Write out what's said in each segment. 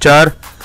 4،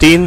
3،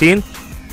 3،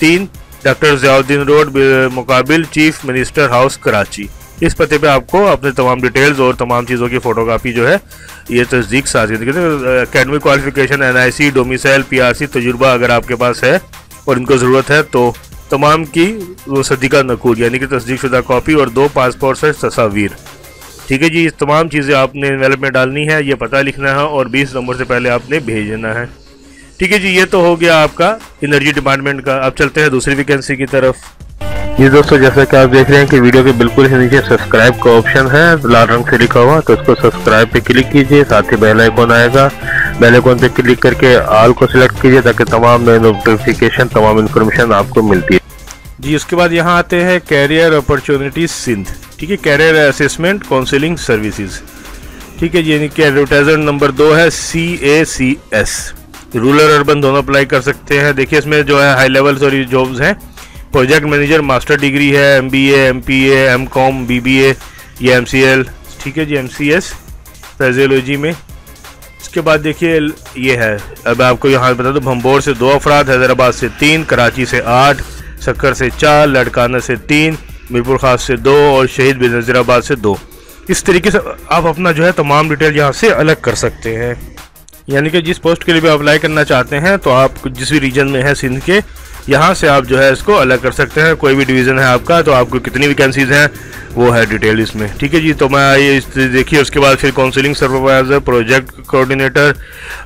3، doctor Ziauddin road मुकाबिल chief minister house Karachi. इस पते पे आपको अपने तमाम डिटेल्स और तमाम चीज़ों की फ़ोटोकॉपी जो है ये तस्दीक साथ academic qualification, NIC, domicile, PRC तजुर्बा अगर आपके पास है और इनको ज़रूरत है तो तमाम की वो सदीका नकूल यानी कि तस्दीक शुदा कॉपी और 2 पासपोर्ट साइज तस्वीर। ठीक है जी, इस तमाम चीज़ें आपने एनवेलप में डालनी है, ये पता लिखना है और 20 नंबर से पहले आपने भेज देना है। ठीक है जी, ये तो हो गया आपका एनर्जी डिपार्टमेंट का। अब चलते हैं दूसरी वैकेंसी की तरफ। ये दोस्तों जैसा कि आप देख रहे हैं कि वीडियो के बिल्कुल ही नीचे सब्सक्राइब का ऑप्शन है लाल रंग से लिखा हुआ, तो उसको सब्सक्राइब पे क्लिक कीजिए। साथ ही बेल आइकॉन आएगा, बेल आइकॉन पे क्लिक करके ऑल को सिलेक्ट कीजिए ताकि तमाम नोटिफिकेशन, तमाम इन्फॉर्मेशन आपको मिलती है जी। उसके बाद यहाँ आते हैं कैरियर अपॉर्चुनिटीज सिंध। ठीक है, कैरियर असेसमेंट काउंसलिंग सर्विसेज। ठीक है, यानी कि एडवर्टाइजमेंट नंबर 2 है CACS। रूरल अर्बन दोनों अप्लाई कर सकते हैं। देखिए इसमें जो है हाई लेवल सॉरी जॉब्स हैं। प्रोजेक्ट मैनेजर, मास्टर डिग्री है, MBA, MPA, MCOM, BBA या MCL। ठीक है जी, MCS फिजियोलॉजी में। इसके बाद देखिए ये है, अब आपको यहाँ बता दूँ, भंबोर से 2 अफराद, हैदराबाद से 3, कराची से 8, सक्कर से 4, लड़काना से 3, मीरपुर खास से 2 और शहीद बेनज़ीराबाद से 2। इस तरीके से आप अपना जो है तमाम डिटेल यहाँ से अलग कर सकते हैं। यानी कि जिस पोस्ट के लिए भी अप्लाई करना चाहते हैं तो आप जिस भी रीजन में है सिंध के, यहाँ से आप जो है इसको अलग कर सकते हैं। कोई भी डिवीज़न है आपका तो आपको कितनी वैकेंसीज हैं वो है डिटेल इसमें। ठीक है जी, तो मैं ये देखिए उसके बाद फिर counselling supervisor, project coordinator,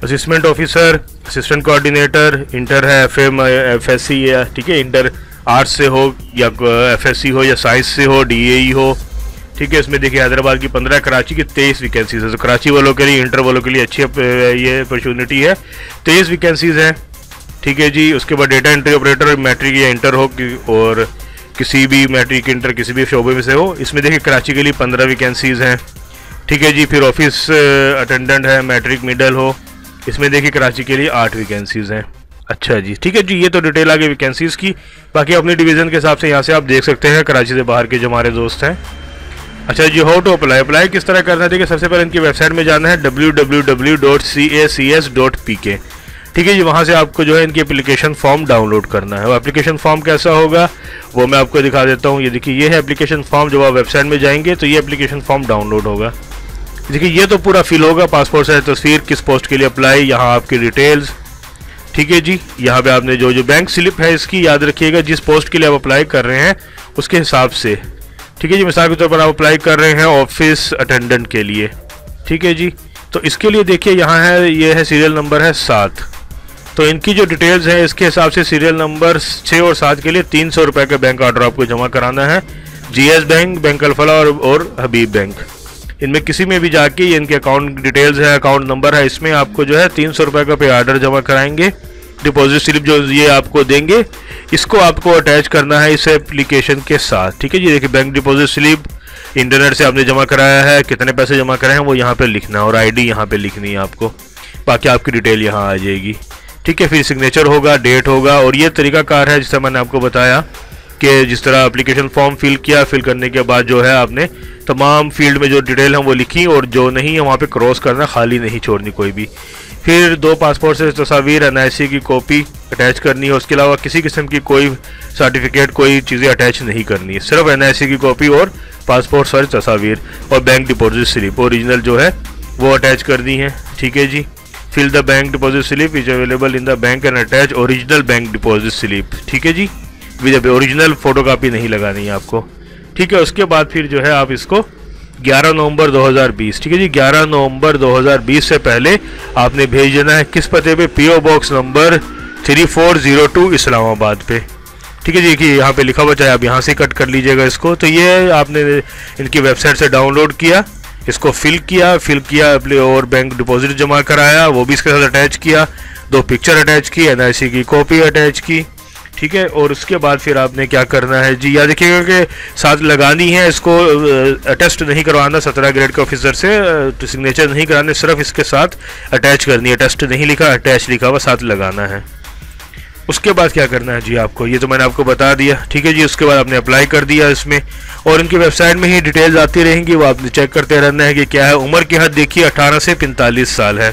assistant officer, assistant coordinator, inter है, FM, FSC या ठीक है इंटर आर्ट्स से हो या FSC हो या साइंस से हो, DAE हो। ठीक है, इसमें देखिए हैदराबाद की 15, कराची की 23 वैकेंसीज है। तो कराची वालों के लिए, इंटर वालों के लिए अच्छी ये अपॉर्चुनिटी है। 23 वैकेंसीज हैं। ठीक है जी, उसके बाद डेटा एंट्री ऑपरेटर, मैट्रिक या इंटर हो और किसी भी मैट्रिक इंटर किसी भी शोबे में से हो। इसमें देखिए कराची के लिए 15 वैकेंसीज हैं। ठीक है जी, फिर ऑफिस अटेंडेंट है, मैट्रिक मिडल हो। इसमें देखिए कराची के लिए 8 वैकेंसीज हैं। अच्छा जी, ठीक है जी, ये तो डिटेल आ गई वैकेंसीज की। बाकी अपने डिवीज़न के हिसाब से यहाँ से आप देख सकते हैं कराची से बाहर के जो हमारे दोस्त हैं। अच्छा जी, हाउ टू अप्लाई किस तरह करना है? देखिए सबसे पहले इनकी वेबसाइट में जाना है www.cacs.pk। ठीक है जी, वहाँ से आपको जो है इनकी एप्लीकेशन फॉर्म डाउनलोड करना है। वो एप्लीकेशन फॉर्म कैसा होगा वो मैं आपको दिखा देता हूँ। ये देखिए, ये है एप्लीकेशन फॉर्म। जब आप वेबसाइट में जाएंगे तो ये एप्लीकेशन फॉर्म डाउनलोड होगा। देखिए ये तो पूरा फिल होगा, पासपोर्ट साइज तस्वीर, किस पोस्ट के लिए अप्लाई, यहाँ आपकी डिटेल्स। ठीक है जी, यहाँ पे आपने जो बैंक स्लिप है इसकी याद रखिएगा, जिस पोस्ट के लिए आप अप्लाई कर रहे हैं उसके हिसाब से। ठीक है जी, मिसाल के तौर पर आप अप्लाई कर रहे हैं ऑफिस अटेंडेंट के लिए। ठीक है जी, तो इसके लिए देखिए यहाँ है, ये है सीरियल नंबर है 7। तो इनकी जो डिटेल्स है इसके हिसाब से सीरियल नंबर 6 और 7 के लिए 300 रुपये का बैंक ऑर्डर आपको जमा कराना है। GS बैंक, बैंक अल्फला और हबीब बैंक, इनमें किसी में भी जाके ये इनके अकाउंट डिटेल्स है, अकाउंट नंबर है, इसमें आपको जो है 300 रुपये का पे ऑर्डर जमा कराएंगे। डिपॉजिट स्लिप जो ये आपको देंगे इसको आपको अटैच करना है इस एप्लीकेशन के साथ। ठीक है जी, देखिए बैंक डिपॉजिट स्लिप इंटरनेट से आपने जमा कराया है, कितने पैसे जमा कराए हैं वो यहाँ पे लिखना है और ID यहाँ पे लिखनी है आपको। बाकी आपकी डिटेल यहाँ आ जाएगी। ठीक है, फिर सिग्नेचर होगा, डेट होगा और ये तरीकाकार है जिससे मैंने आपको बताया कि जिस तरह एप्लीकेशन फॉर्म फिल किया, फिल करने के बाद जो है आपने तमाम फील्ड में जो डिटेल है वो लिखी और जो नहीं है वहाँ पे क्रॉस करना, खाली नहीं छोड़नी कोई भी। फिर 2 पासपोर्ट से तस्वीर, NIC की कॉपी अटैच करनी है। उसके अलावा किसी किस्म की कोई सर्टिफिकेट, कोई चीज़ें अटैच नहीं करनी है, सिर्फ NIC की कॉपी और पासपोर्ट साइज तस्वीर और बैंक डिपॉजिट स्लिप ओरिजिनल जो है वो अटैच करनी है। ठीक है जी, fill the bank deposit slip is available in the bank and attach original bank deposit slip. ठीक है जी, विद ओरिजिनल फोटोकॉपी नहीं लगानी है आपको। ठीक है, उसके बाद फिर जो है आप इसको 11 नवंबर 2020, ठीक है जी, 11 नवंबर 2020 से पहले आपने भेज देना है। किस पते पे? PO बॉक्स नंबर 3402 इस्लामाबाद पे। ठीक है जी, देखिए यहाँ पे लिखा हुआ, चाहे आप यहाँ से कट कर लीजिएगा इसको। तो ये आपने इनकी वेबसाइट से डाउनलोड किया, इसको फिल किया और बैंक डिपॉजिट जमा कराया, वो भी इसके साथ अटैच किया, 2 पिक्चर अटैच की, NIC की कॉपी अटैच की। ठीक है, और उसके बाद फिर आपने क्या करना है जी, याद रखिएगा कि साथ लगानी है, इसको अटेस्ट नहीं करवाना 17 ग्रेड के ऑफिसर से, तो सिग्नेचर नहीं कराने, सिर्फ इसके साथ अटैच करनी है। टेस्ट नहीं लिखा, अटैच लिखा हुआ साथ लगाना है। उसके बाद क्या करना है जी आपको, ये तो मैंने आपको बता दिया। ठीक है जी, उसके बाद आपने अप्लाई कर दिया इसमें और इनकी वेबसाइट में ही डिटेल्स आती रहेंगी, वो आपने चेक करते रहना है कि क्या है। उम्र की हद देखिए 18 से 45 साल है।